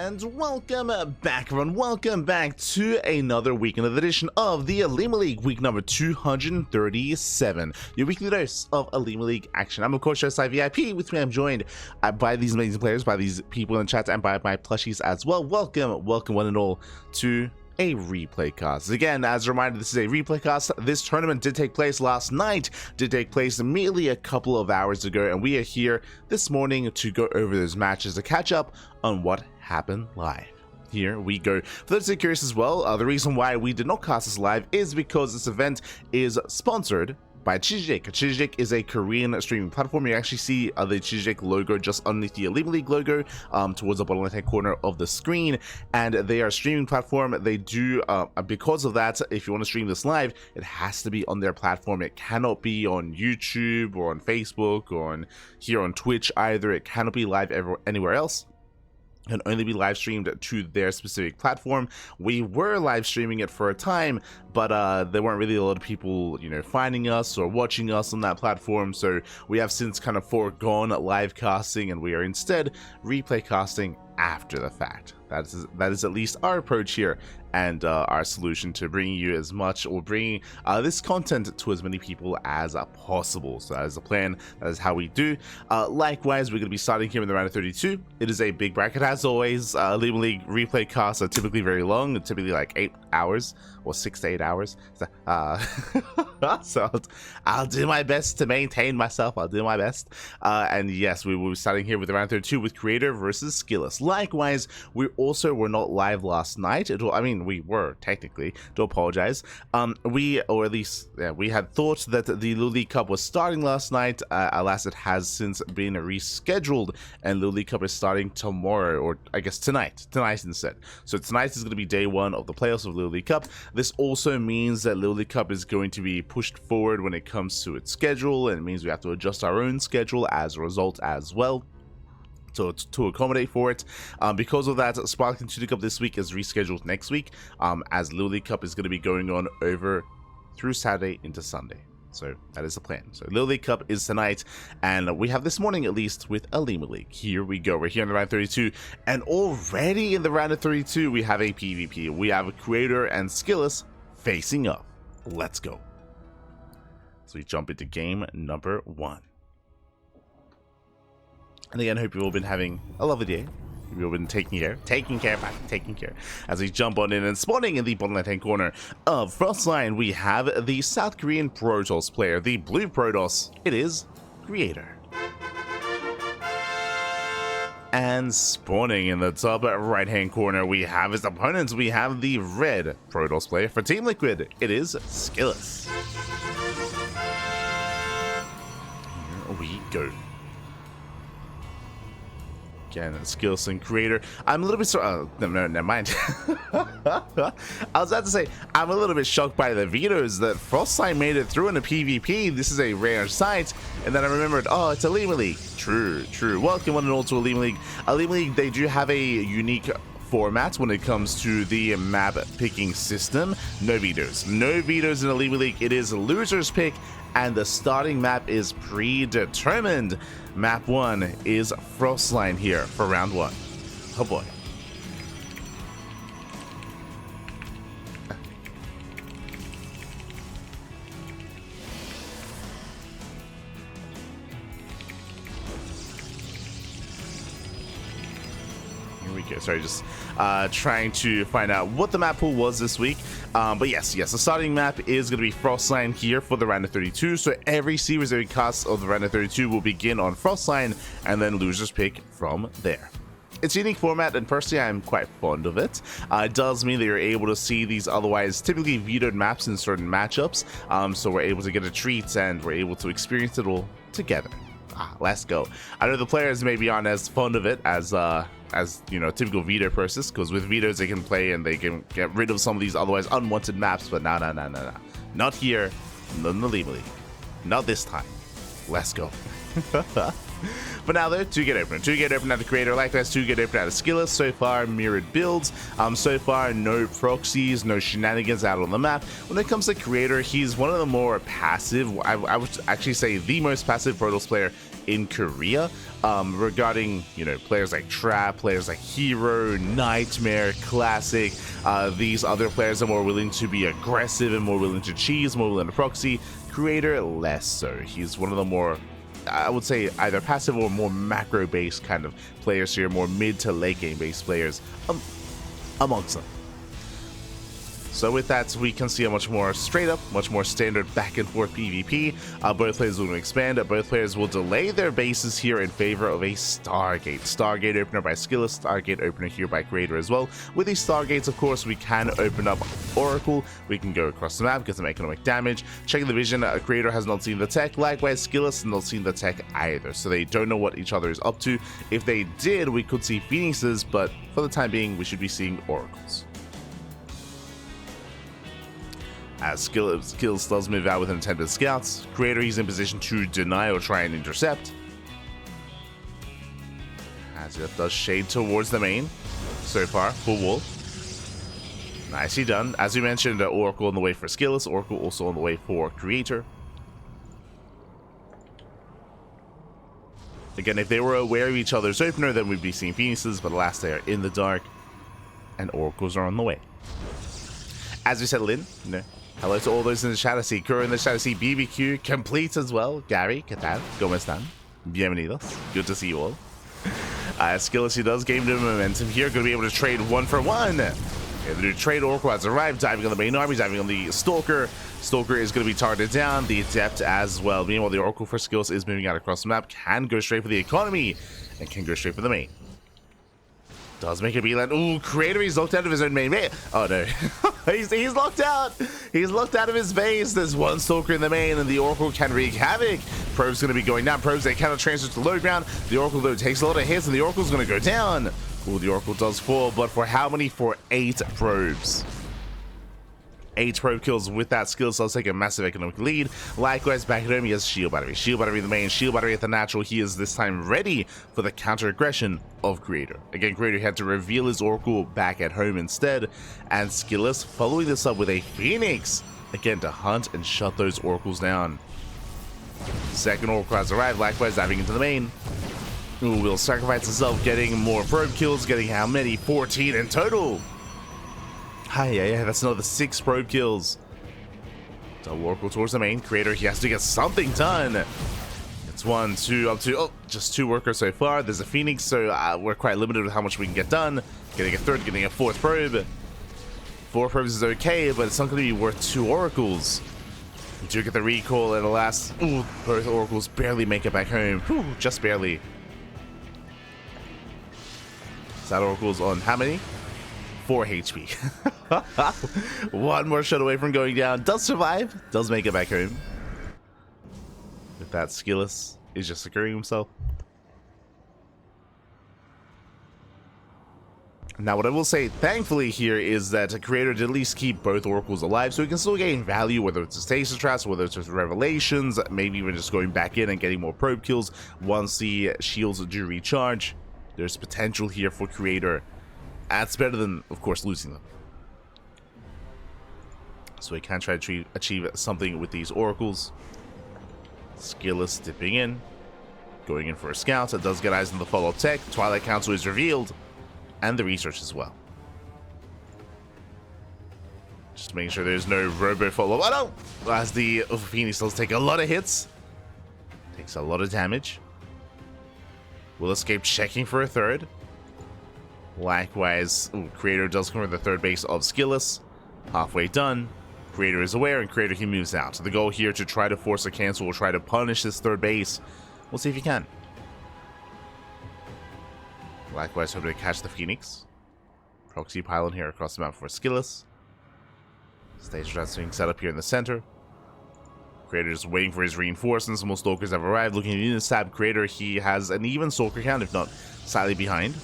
And welcome back, everyone. Welcome back to another weekend edition of the OlimoLeague, week number 237, your weekly dose of OlimoLeague action. I'm, of course, your side VIP. With me, I'm joined by these amazing players, by these people in the chat, and by my plushies as well. Welcome one and all to a replay cast. Again, as a reminder, this is a replay cast. This tournament did take place last night, did take place merely a couple of hours ago, and we are here this morning to go over those matches to catch up on what happened live. Here we go. For those who are curious as well, the reason why we did not cast this live is because this event is sponsored by Chijik. Chijik is a Korean streaming platform. You actually see the Chijik logo just underneath the OlimoLeague logo towards the bottom left-hand corner of the screen, and they are a streaming platform. They do, because of that, if you want to stream this live, it has to be on their platform. It cannot be on YouTube or on Facebook or here on Twitch either. It cannot be live anywhere else. Can only be live streamed to their specific platform. We were live streaming it for a time, but there weren't really a lot of people, finding us or watching us on that platform. So we have since kind of foregone live casting, and we are instead replay casting after the fact. That is at least our approach here, and our solution to bringing you as much, or bringing this content to as many people as possible. So that is the plan. That is how we do. Likewise, we're going to be starting here in the round of 32. It is a big bracket as always. OlimoLeague replay casts are typically very long, typically like 8 hours or 6 to 8 hours. So I'll do my best to maintain myself. I'll do my best. And yes, we will be starting here with the round 32 with Creator versus SKillous. Likewise, we also were not live last night. We were technically. Do apologize. We had thought that the League Cup was starting last night. Alas, it has since been rescheduled, and League Cup is starting tomorrow, or I guess tonight instead. So tonight is going to be day one of the playoffs of League Cup. This also means that League Cup is going to be pushed forward when it comes to its schedule, and it means we have to adjust our own schedule as a result as well, to accommodate for it. Because of that, Sparkling 2 Cup this week is rescheduled next week, as League Cup is going to be going on over through Saturday into Sunday. So that is the plan. So League Cup is tonight, and we have this morning at least with OlimoLeague. Here we go. We're here in the round 32, and already in the round of 32 we have a PvP. We have a Creator and SKillous facing up. Let's go. So we jump into game number 1. And again, I hope you've all been having a lovely day. We've all been taking care. As we jump on in and spawning in the bottom left-hand corner of Frostline, we have the South Korean Protoss player, the blue Protoss. It is Creator. And spawning in the top right-hand corner, we have his opponents. We have the red Protoss player for Team Liquid. It is SKillous. Here we go. Again, SKillous and Creator. I'm a little bit never mind. I was about to say, I'm a little bit shocked by the vetoes that Frostline made it through in a PvP. This is a rare sight. And then I remembered, oh, it's OlimoLeague. True. Welcome one and all to OlimoLeague. OlimoLeague, they do have a unique format when it comes to the map picking system. No vetoes in OlimoLeague. It is a loser's pick, and the starting map is predetermined. Map 1 is Frostline here for round 1. Oh boy. Sorry, just trying to find out what the map pool was this week. But yes, the starting map is going to be Frostline here for the round of 32. So every series, every cast of the round of 32 will begin on Frostline, and then losers pick from there. It's a unique format, and personally, I'm quite fond of it. It does mean that you're able to see these otherwise typically vetoed maps in certain matchups. So we're able to get a treat, and we're able to experience it all together. Let's go. I know the players maybe aren't as fond of it as typical veto process, because with vetoes they can play and they can get rid of some of these otherwise unwanted maps, but no. Not here, not in the OlimoLeague. Not this time. Let's go. But now though, 2 get open out of Creator, likewise 2 get open out of SKillous. So far, mirrored builds. So far, no proxies, no shenanigans out on the map. When it comes to Creator, he's one of the more passive, I would actually say the most passive Protoss player in Korea, regarding, you know, players like Trap, players like Hero, Nightmare, Classic. These other players are more willing to be aggressive and more willing to cheese, more willing to proxy. Creator, less so. He's one of the more, I would say, either passive or more macro-based kind of players here, more mid to late game-based players amongst them. So with that, we can see a much more straight up, much more standard back and forth PvP. Both players will expand. Both players will delay their bases here in favor of a Stargate. Stargate opener by SKillous, Stargate opener here by Creator as well. With these Stargates, of course, we can open up Oracle. We can go across the map, get some economic damage. Checking the vision, Creator has not seen the tech. Likewise, SKillous has not seen the tech either. So they don't know what each other is up to. If they did, we could see Phoenixes, but for the time being, we should be seeing Oracles. As SKillous does move out with an attempted scouts, Creator he's in position to deny or try and intercept. As it does shade towards the main so far, full wall. Nicely done. As we mentioned, Oracle on the way for SKillous, Oracle also on the way for Creator. Again, if they were aware of each other's opener, then we'd be seeing Phoenixes, but alas, they are in the dark, and Oracles are on the way. As we settle in, you know, hello to all those in the chat. I see Kuro in the chat. I see BBQ complete as well. Gary, ¿qué tal? ¿Cómo están? Bienvenidos. Good to see you all. SKillous, he does gain the momentum here. Going to be able to trade 1 for 1. Yeah, the new trade Oracle has arrived, diving on the main army, diving on the Stalker. Stalker is going to be targeted down. The Adept as well. Meanwhile, the Oracle for SKillous is moving out across the map. Can go straight for the economy and can go straight for the main. Does make a beeline. Ooh, Creator, he's locked out of his own main. Oh no. he's locked out. He's locked out of his base. There's one Stalker in the main, and the Oracle can wreak havoc. Probe's going to be going down. Probes, they cannot transfer to low ground. The Oracle, though, takes a lot of hits, and the Oracle's going to go down. Ooh, the Oracle does fall, but for how many? For 8 probes. 8 probe kills with that skill, so I'll take a massive economic lead. Likewise, back at home, he has Shield Battery. Shield Battery in the main, Shield Battery at the natural. He is this time ready for the counter-aggression of Creator. Again, Creator had to reveal his Oracle back at home instead, and SKillous following this up with a Phoenix, again, to hunt and shut those Oracles down. Second Oracle has arrived, likewise, diving into the main. Ooh, will sacrifice himself, getting more probe kills, getting how many? 14 in total. Yeah, that's another 6 probe kills. So Oracle towards the main. Creator, he has to get something done. It's 1, 2, up to, just 2 workers so far. There's a Phoenix, so we're quite limited with how much we can get done. Getting a 3rd, getting a 4th probe. 4 probes is okay, but it's not going to be worth 2 Oracles. We do get the recall, and alas, both Oracles barely make it back home. Whew, just barely. So that Oracle's on how many? 4 HP. 1 more shot away from going down. Does survive. Does make it back home. With that, SKillous is just securing himself. Now, what I will say, thankfully, here is that Creator did at least keep both Oracles alive, so he can still gain value, whether it's stasis traps, whether it's with Revelations, maybe even just going back in and getting more probe kills once the shields do recharge. There's potential here for Creator. That's better than, of course, losing them. So we can try to achieve something with these Oracles. SKillous dipping in. Going in for a scout. It does get eyes on the follow-up tech. Twilight Council is revealed. And the research as well. Just making sure there's no robo follow-up. Oh no! As the Phoenix does take a lot of hits. Takes a lot of damage. Will escape checking for a 3rd. Likewise, Creator does cover the 3rd base of SKillous. Halfway done. Creator is aware, and Creator, he moves out. So the goal here to try to force a cancel, or try to punish this 3rd base. We'll see if he can. Likewise, hoping to catch the Phoenix. Proxy pylon here across the map for SKillous. Stage traps being set up here in the center. Creator just waiting for his reinforcements. Most Stalkers have arrived. Looking at the stab Creator, he has an even Stalker count, if not slightly behind.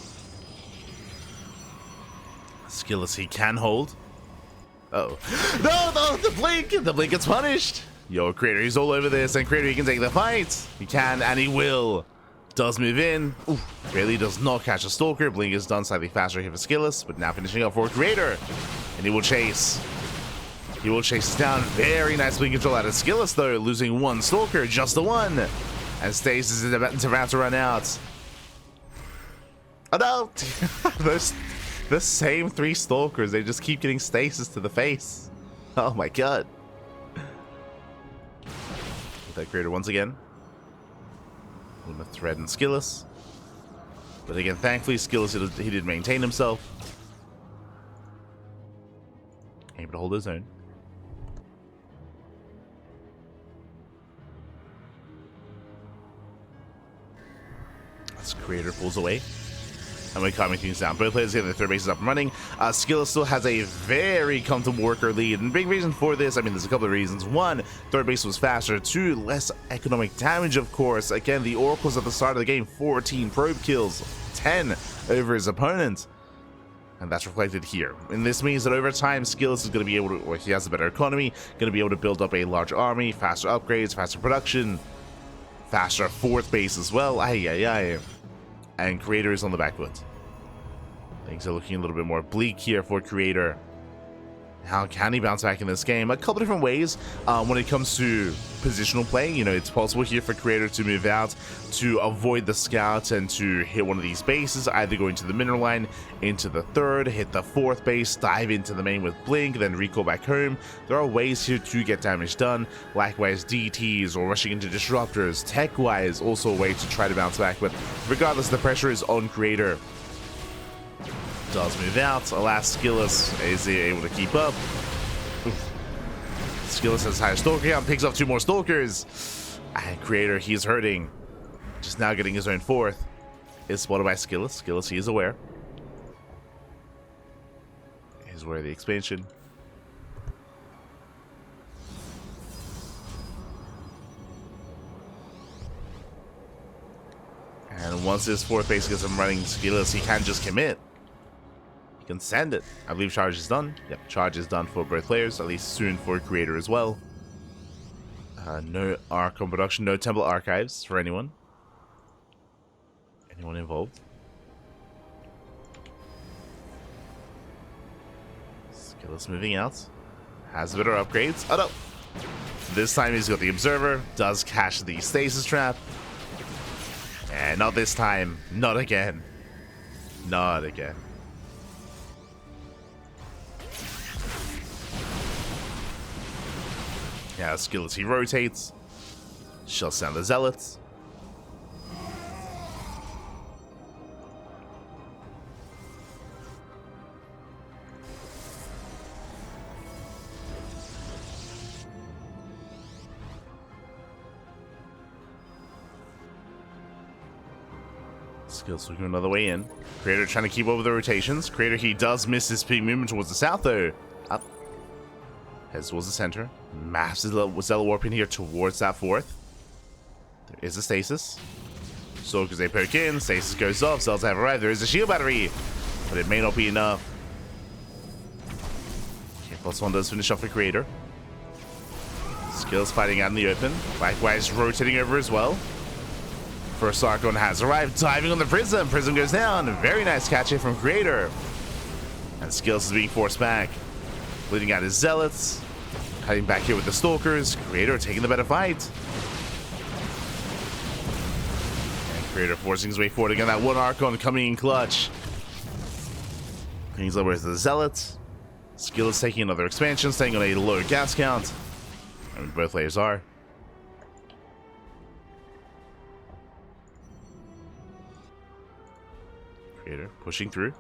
SKillous, he can hold. No, the blink! The blink gets punished! Yo, Creator, he's all over this, and Creator, he can take the fight! He can, and he will! Does move in. Barely does not catch a Stalker. Blink is done slightly faster here for SKillous, but now finishing up for Creator. And he will chase. He will chase down. Very nice blink control out of SKillous, though, losing 1 Stalker, just the 1. And stasis is about to run out. Oh no! The same 3 stalkers, they just keep getting stasis to the face. Oh my god. With that creator once again. With Thread and SKillous. But again, thankfully, SKillous, he did maintain himself. Able to hold his own. As creator pulls away. And we're calming things down. Both players get their third bases up and running. SKillous still has a very comfortable worker lead. And big reason for this, I mean, there's a couple of reasons. 1, third base was faster. 2, less economic damage, of course. Again, the Oracles at the start of the game, 14 probe kills, 10 over his opponent. And that's reflected here. And this means that over time, SKillous is going to be able to, or he has a better economy, going to be able to build up a large army, faster upgrades, faster production, faster fourth base as well. And Creator is on the back foot. Things are looking a little bit more bleak here for Creator. How can he bounce back in this game? A couple different ways. When it comes to positional play, you know, it's possible here for Creator to move out, to avoid the scout and to hit one of these bases, either go into the mineral line, into the third, hit the fourth base, dive into the main with Blink, then recall back home. There are ways here to get damage done. Likewise, DTs or rushing into disruptors. Tech-wise, also a way to try to bounce back, but regardless, the pressure is on Creator. Does move out. Alas, SKillous is able to keep up. SKillous has higher stalker count, picks up 2 more stalkers. And Creator, he's hurting. Just now getting his own 4th. Is spotted by SKillous. SKillous, he is aware. He's aware of the expansion. And once his 4th base gets him running, SKillous, he can just commit. Can send it. I believe charge is done. Yep, charge is done for both players, at least soon for Creator as well. No Archon production, no Temple Archives for anyone. Anyone involved. SKillous moving out. Has better upgrades. Oh no! This time he's got the Observer. Does cache the Stasis Trap. And not this time. Not again. Not again. Yeah, SKillous, he rotates. Shuts down the Zealots. SKillous looking another way in. Creator trying to keep over the rotations. Creator, he does miss his peak movement towards the south though. Up. Heads towards the center. Massive Zealot warp in here towards that 4th. There is a stasis. So because they poke in, stasis goes off, Zealots have arrived. There is a shield battery, but it may not be enough. Okay, +1 does finish off the Creator. SKillous fighting out in the open. Likewise, rotating over as well. First Archon has arrived, diving on the Prism. Prism goes down. Very nice catch here from Creator. And SKillous is being forced back. Bleeding out his Zealots. Cutting back here with the Stalkers. Creator taking the better fight. And Creator forcing his way forward again. That 1 Archon coming in clutch. He's over to the Zealots. SKillous taking another expansion, staying on a low gas count. I mean, both players are. Creator pushing through.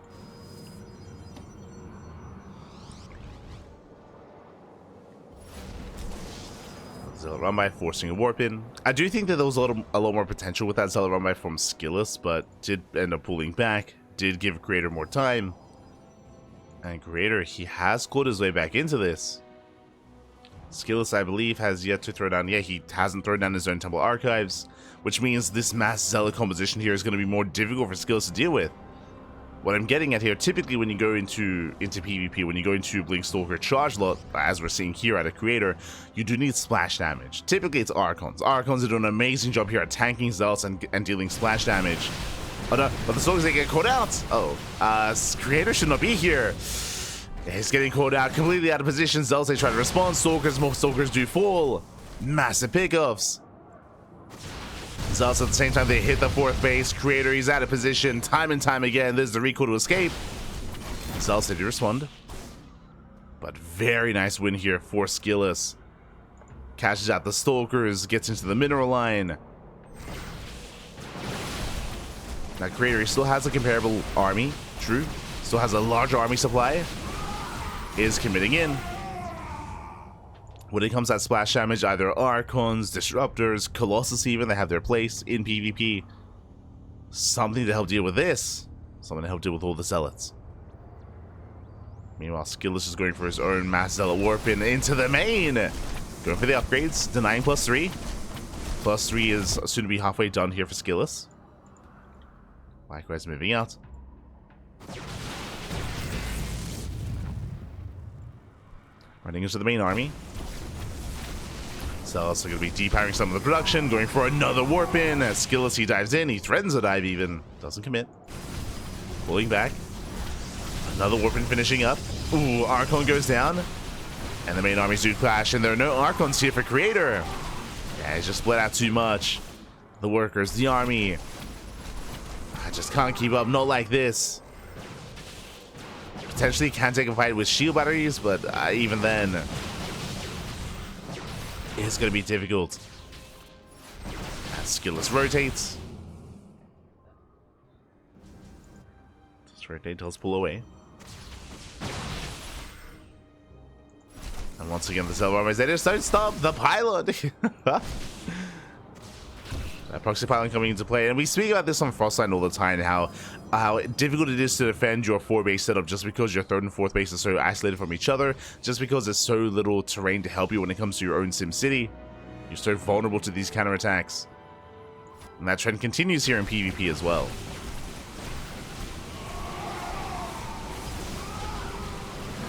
Zealot run by, forcing a warp in. I do think that there was a lot more potential with that Zealot run by from SKillous, but did end up pulling back. Did give Creator more time. And Creator, he has clawed his way back into this. SKillous, I believe, has yet to throw down. Yeah, he hasn't thrown down his own Temple Archives, which means this mass Zealot composition here is going to be more difficult for SKillous to deal with. What I'm getting at here, typically when you go into PvP, when you go into Blink Stalker Charge Lot, as we're seeing here at a Creator, you do need splash damage. Typically it's Archons. Archons are doing an amazing job here at tanking Zealots and dealing splash damage. Oh no, but the Stalkers, they get caught out. Oh, Creator should not be here. He's getting caught out, completely out of position. Zealots, they try to respond. Stalkers, more Stalkers do fall. Massive pickoffs. Zealous at the same time, they hit the 4th base. Creator, he's out of position time and time again. There's the recall to escape. Zealous did respond. But very nice win here for SKillous. Catches out the Stalkers, gets into the mineral line. Now Creator, he still has a comparable army, true. Still has a larger army supply. Is committing in. When it comes to that splash damage, either Archons, Disruptors, Colossus even, they have their place in PvP. Something to help deal with this. Something to help deal with all the Zealots. Meanwhile, SKillous is going for his own Mass Zealot Warpin into the main. Going for the upgrades, denying +3. +3 is soon to be halfway done here for SKillous. Likewise, moving out. Running into the main army. So also going to be depowering some of the production, going for another warp in. As SKillous, he dives in, he threatens a dive even, doesn't commit. Pulling back. Another warp in finishing up. Ooh, Archon goes down. And the main armies do clash, and there are no Archons here for Creator. Yeah, he's just split out too much. The workers, the army. I just can't keep up, not like this. Potentially can take a fight with shield batteries, but even then, it's going to be difficult. As SKillous rotates. Just rotate until it's pull away. And once again, the Zelda armies, they just don't stop the pylon. That proxy pylon coming into play, and we speak about this on Frostline all the time, how difficult it is to defend your 4-base setup just because your 3rd and 4th base are so isolated from each other, just because there's so little terrain to help you when it comes to your own Sim City. You're so vulnerable to these counterattacks. And that trend continues here in PvP as well.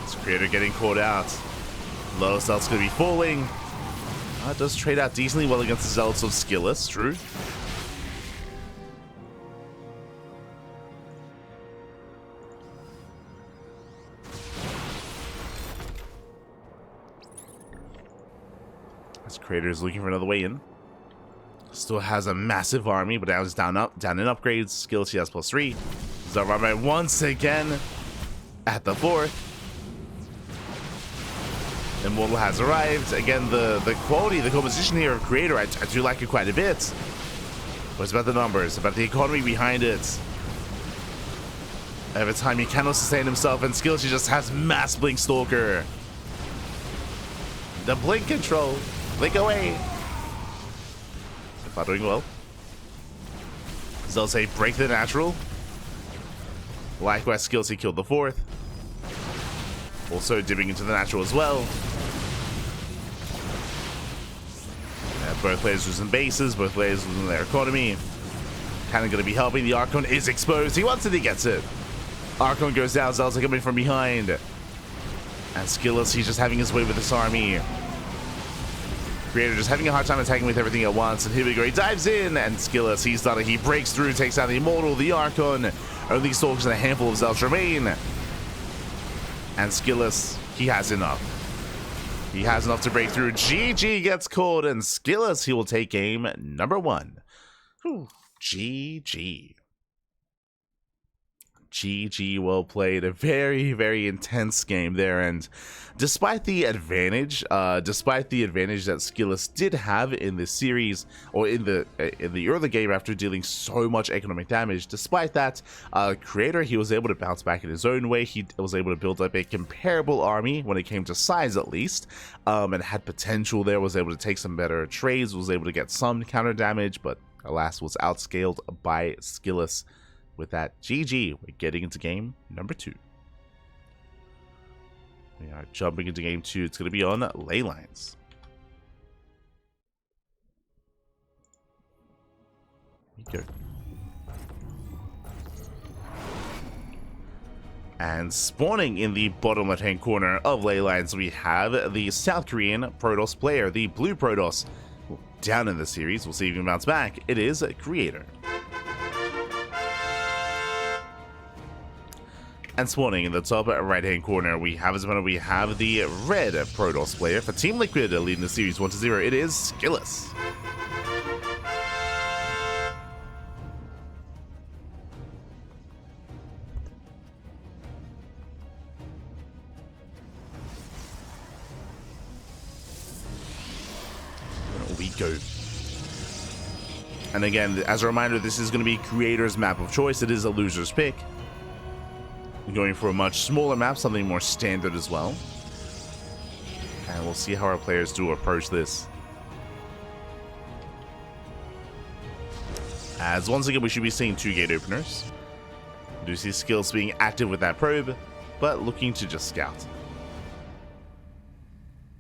This Creator getting caught out. Low Zealot's going to be falling. Does trade out decently well against the Zealots of SKillous, true. This Creator is looking for another way in. Still has a massive army, but now it's down in upgrades. SKillous, he has +3. Zarvame once again at the 4th. Immortal has arrived. Again, the quality, the composition here of Creator, I do like it quite a bit. But it's about the numbers, about the economy behind it. Every time he cannot sustain himself, and SKillous, he just has mass Blink Stalker. The Blink control. Blink away. Not doing well. They'll say break the natural. Likewise, SKillous, he killed the 4th. Also dipping into the natural as well. Both players losing bases, both players losing their economy. Kind of going to be helping. The Archon is exposed. He wants it, he gets it. Archon goes down, Zelda coming from behind. And SKillous, he's just having his way with this army. Creator just having a hard time attacking with everything at once. And here we go, he dives in, and SKillous, he's done it. He breaks through, takes out the Immortal, the Archon. Only Stalkers and a handful of Zelda remain. And SKillous, he has enough. He has enough to break through. GG gets called, and SKillous, he will take game number 1. Whew. GG. GG, well played. A very, very intense game there, and despite the advantage that SKillous did have in this series, or in the early game after dealing so much economic damage, despite that, Creator, he was able to bounce back in his own way. He was able to build up a comparable army when it came to size, at least, and had potential there, was able to take some better trades, was able to get some counter damage, but alas, was outscaled by SKillous. With that, GG, we're getting into game number 2. We are jumping into game 2. It's going to be on ley lines. Here we go. And spawning in the bottom left-hand corner of ley lines, we have the South Korean Protoss player, the blue Protoss. Down in the series, we'll see if he can bounce back. It is Creator. And spawning in the top right-hand corner, we have the red Protoss player for Team Liquid leading the series 1-0. It is SKillous. go. And again, as a reminder, this is going to be creator's map of choice. It is a loser's pick. Going for a much smaller map, something more standard as well. And we'll see how our players do approach this. As once again, we should be seeing 2 gate openers. We do see SKillous being active with that probe, but looking to just scout.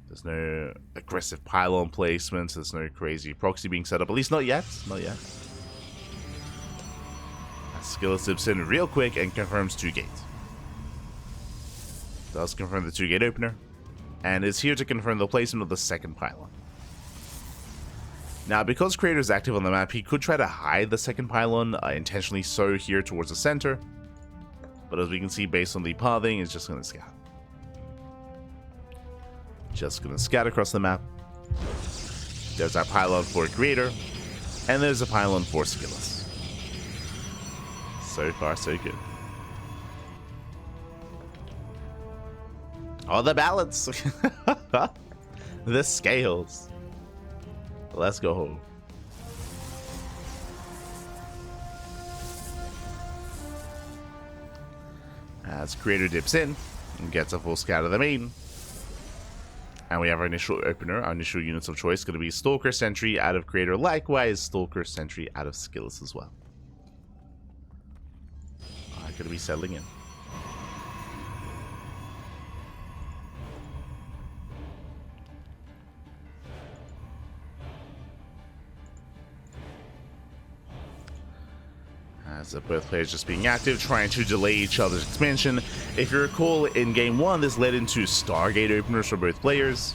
There's no aggressive pylon placements. There's no crazy proxy being set up. At least not yet. Not yet. SKillous dips in real quick and confirms 2 gate. Does confirm the 2 gate opener. And is here to confirm the placement of the second pylon. Now, because Creator is active on the map, he could try to hide the second pylon, intentionally so here towards the center. But as we can see, based on the pathing, it's just going to scout. Just going to scout across the map. There's our pylon for Creator. And there's a pylon for SKillous. So far, so good. Oh, the balance. The scales. Let's go home. As Creator dips in and gets a full scout of the main. And we have our initial opener, our initial units of choice, going to be Stalker Sentry out of Creator, likewise Stalker Sentry out of SKillous as well. Going to be settling in. As both players just being active, trying to delay each other's expansion. If you recall, in Game 1, this led into Stargate openers for both players.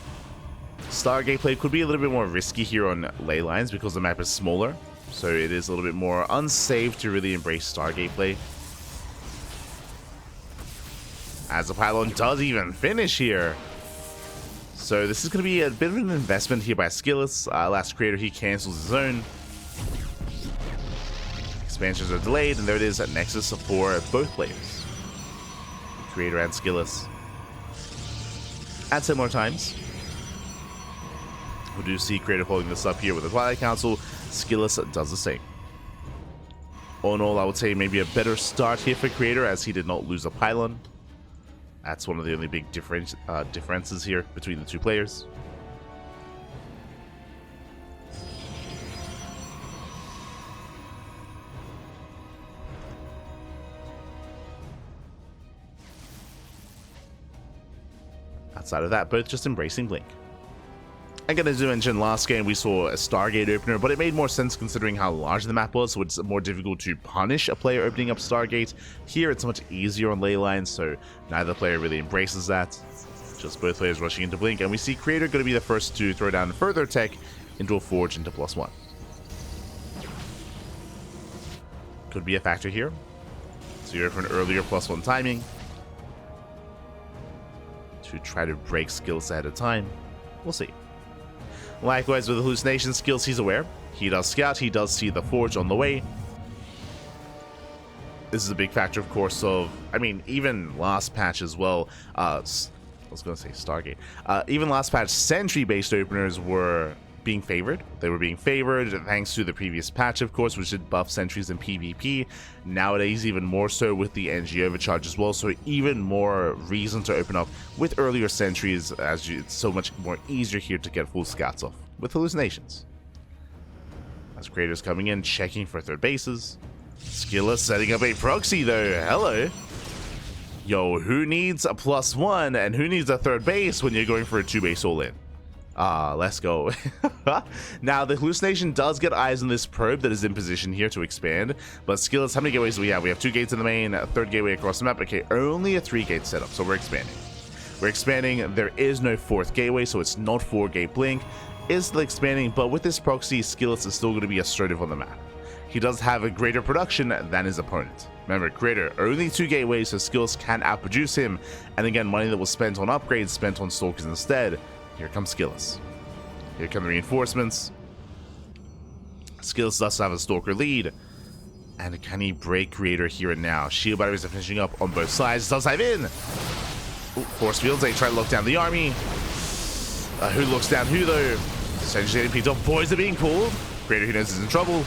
Stargate play could be a little bit more risky here on ley lines because the map is smaller. So it is a little bit more unsafe to really embrace Stargate play. As the pylon does even finish here. So this is going to be a bit of an investment here by SKillous. Last Creator, he cancels his own. Expansions are delayed, and there it is at Nexus for both players. Creator and SKillous. At similar times. We do see Creator following this up here with the Twilight Council. SKillous does the same. All in all, I would say maybe a better start here for Creator as he did not lose a pylon. That's one of the only big differences here between the two players. Outside of that, both just embracing Blink. Again, as I mentioned, last game we saw a Stargate opener, but it made more sense considering how large the map was, so it's more difficult to punish a player opening up Stargate. Here, it's much easier on ley lines, so neither player really embraces that. Just both players rushing into Blink, and we see Creator going to be the first to throw down further tech into a Forge into +1. Could be a factor here. So you're for an earlier +1 timing to try to break SKillous ahead of time. We'll see. Likewise with the hallucination skills, he's aware. He does scout, he does see the Forge on the way. This is a big factor, of course, of, I mean, even last patch as well, I was going to say Stargate. Even last patch, Sentry-based openers were being favored. They were being favored thanks to the previous patch, of course, which did buff sentries in PvP. Nowadays, even more so with the NG overcharge as well, so even more reason to open up with earlier sentries, as it's so much more easier here to get full scouts off with hallucinations. As Creator's coming in, checking for third bases. SKillous setting up a proxy though. Hello. Yo, who needs a +1 and who needs a third base when you're going for a 2-base all-in? Let's go. Now, the hallucination does get eyes on this probe that is in position here to expand. But SKillous, how many gateways do we have? We have 2 gates in the main, a 3rd gateway across the map. Okay, only a 3-gate setup, so we're expanding. We're expanding. There is no 4th gateway, so it's not 4-gate blink. Is still expanding, but with this proxy, SKillous is still going to be assertive on the map. He does have a greater production than his opponent. Remember, Creator, only 2 gateways, so SKillous can outproduce him. And again, money that was spent on upgrades, spent on Stalkers instead. Here comes SKillous. Here come the reinforcements. SKillous does have a Stalker lead. And can he break Creator here and now? Shield batteries are finishing up on both sides. Does dive in. Ooh, force fields, they try to lock down the army. Who looks down who though? Sentry's getting picked up. Boys are being pulled. Creator, who knows, is in trouble.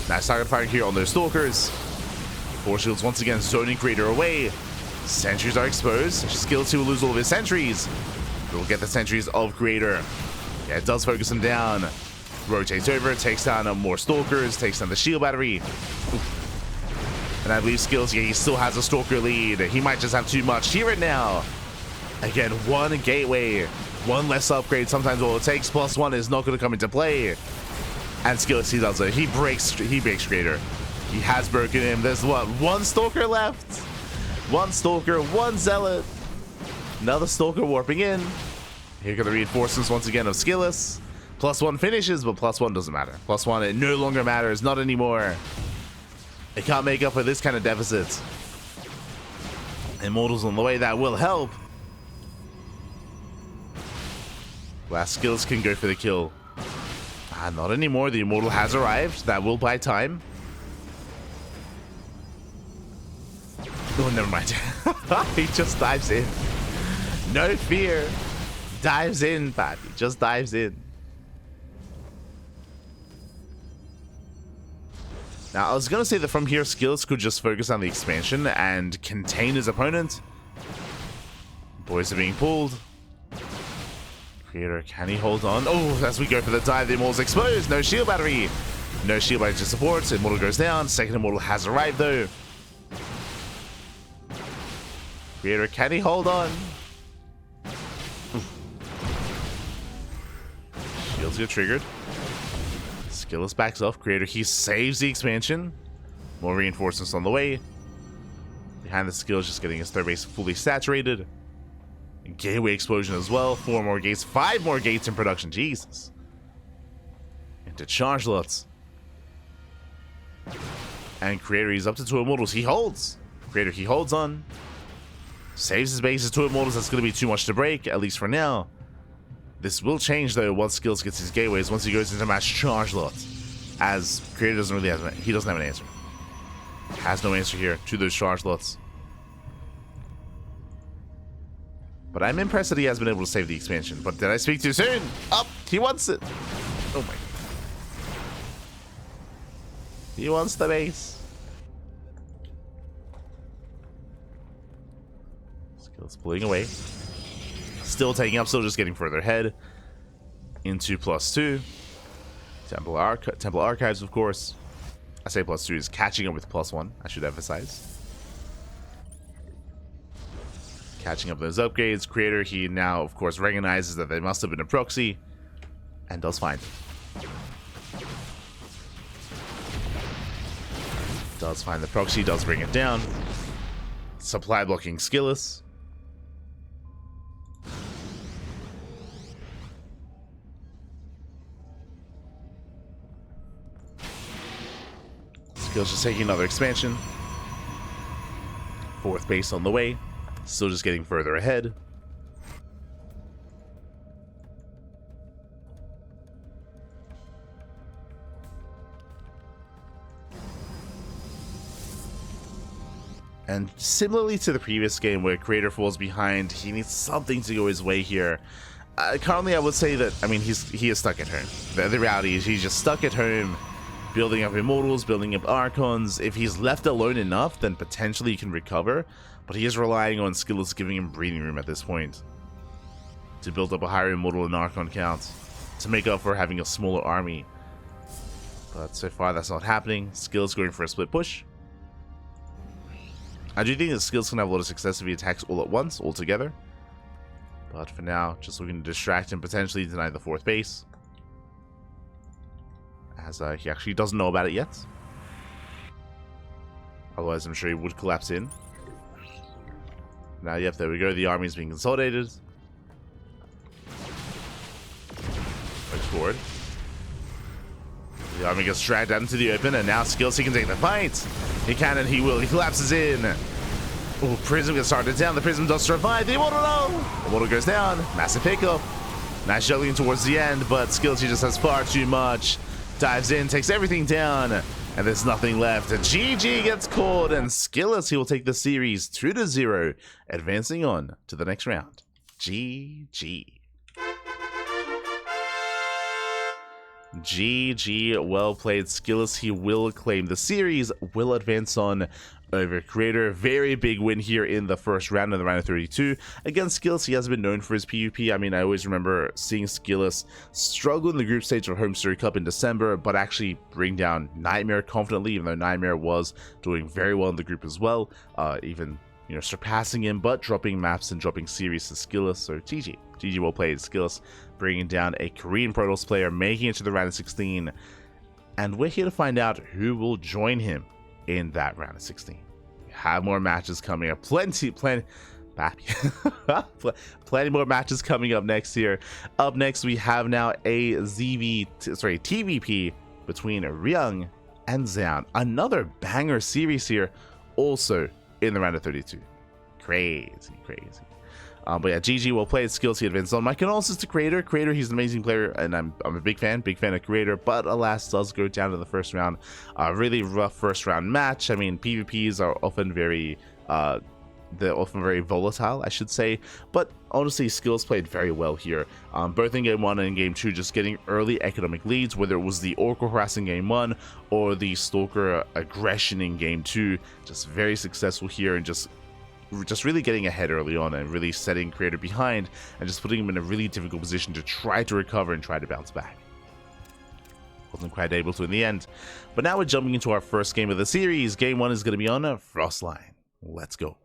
Nice target firing here on those stalkers. Force shields once again zoning Creator away. Sentries are exposed. SKillous will lose all of his sentries. We'll get the sentries of Creator. Yeah, it does focus him down. Rotates over, takes down more stalkers, takes down the shield battery. And I believe SKillous, yeah, he still has a stalker lead. He might just have too much. Hear it now. Again, one gateway, one less upgrade. Sometimes all it takes. +1 is not going to come into play. And SKillous, he does it. He breaks Creator. He has broken him. There's what? One stalker left. One stalker, one zealot. Another stalker warping in. Here come the reinforcements once again of SKillous. +1 finishes, but +1 doesn't matter. +1, it no longer matters. Not anymore. It can't make up for this kind of deficit. Immortals on the way, that will help. Last SKillous can go for the kill. Not anymore. The Immortal has arrived. That will buy time. Oh, never mind. He just dives in. No fear. Dives in, Pat. He just dives in. Now, I was going to say that from here, SKillous could just focus on the expansion and contain his opponent. Boys are being pulled. Creator, can he hold on? Oh, as we go for the dive, the Immortal's exposed. No shield battery. No shield battery to support. Immortal goes down. Second Immortal has arrived, though. Creator, can he hold on? Shields get triggered. SKillous backs off. Creator, he saves the expansion. More reinforcements on the way. Behind the SKillous, just getting his third base fully saturated. Gateway explosion as well. 4 more gates. 5 more gates in production. Jesus. Into charge lots. And Creator, he's up to 2 Immortals. He holds. Creator, he holds on. Saves his bases. 2 Immortals. That's going to be too much to break, at least for now. This will change, though, once SKillous gets his gateways, once he goes into mass charge lots. As Creator doesn't really have, he doesn't have an answer. Has no answer here to those charge lots. But I'm impressed that he has been able to save the expansion. But did I speak too soon? Up! He wants it! Oh my. He wants the base. SKillous pulling away. Still taking up, still just getting further ahead. Into +2. Temple Archives, of course. I say +2 is catching up with +1, I should emphasize. Catching up those upgrades. Creator, he now, of course, recognizes that they must have been a proxy. And does find it. Does find the proxy, does bring it down. Supply blocking SKillous. SKillous just taking another expansion. 4th base on the way. Still just getting further ahead. And similarly to the previous game where Creator falls behind, he needs something to go his way here. Currently, I would say that, I mean, he is stuck at home. The reality is he's just stuck at home, building up Immortals, building up Archons. If he's left alone enough, then potentially he can recover. But he is relying on SKillous giving him breathing room at this point to build up a higher Immortal and Archon count to make up for having a smaller army. But so far that's not happening. SKillous going for a split push. I do think that SKillous can have a lot of success if he attacks all at once, all together. But for now, just looking to distract and potentially deny the 4th base. As he actually doesn't know about it yet. Otherwise, I'm sure he would collapse in. Now, yep, there we go. The army is being consolidated. Push forward. The army gets dragged out into the open, and now SKillous, he can take the fight. He can and he will. He collapses in. Oh, Prism gets started down. The Prism does survive. The Immortal, no! The Immortal goes down. Massive pickup. Nice juggling towards the end, but SKillous, he just has far too much. Dives in, takes everything down, and there's nothing left. GG gets called, and SKillous, he will take the series 2-0, advancing on to the next round. GG. GG, well played, SKillous. He will claim the series, will advance on over Creator. Very big win here in the first round of the round of 32. Against SKillous, he has been known for his PvP. I mean, I always remember seeing SKillous struggle in the group stage of Home Story Cup in December, but actually bring down Nightmare confidently, even though Nightmare was doing very well in the group as well, even, you know, surpassing him, but dropping maps and dropping series to SKillous. So GG well played, SKillous, bringing down a Korean Protoss player, making it to the round of 16. And we're here to find out who will join him in that round of 16. We have more matches coming up, plenty more matches coming up next year. Up next, we have now a TVP between Ryung and Xian. Another banger series here, also in the round of 32. Crazy. But yeah, GG well played, SKillous, he advanced on. My condolences to Creator. Creator, he's an amazing player, and I'm a big fan of Creator, but alas, does go down to the first round. Really rough first round match. I mean, PvPs are often very volatile, I should say, but honestly, SKillous played very well here, both in game 1 and in game 2, just getting early economic leads, whether it was the Oracle harass in game 1 or the Stalker aggression in game 2. Just very successful here, and just really getting ahead early on and really setting Creator behind and just putting him in a really difficult position to try to recover and try to bounce back. Wasn't quite able to in the end. But now we're jumping into our first game of the series. Game 1 is going to be on Frostline. Let's go.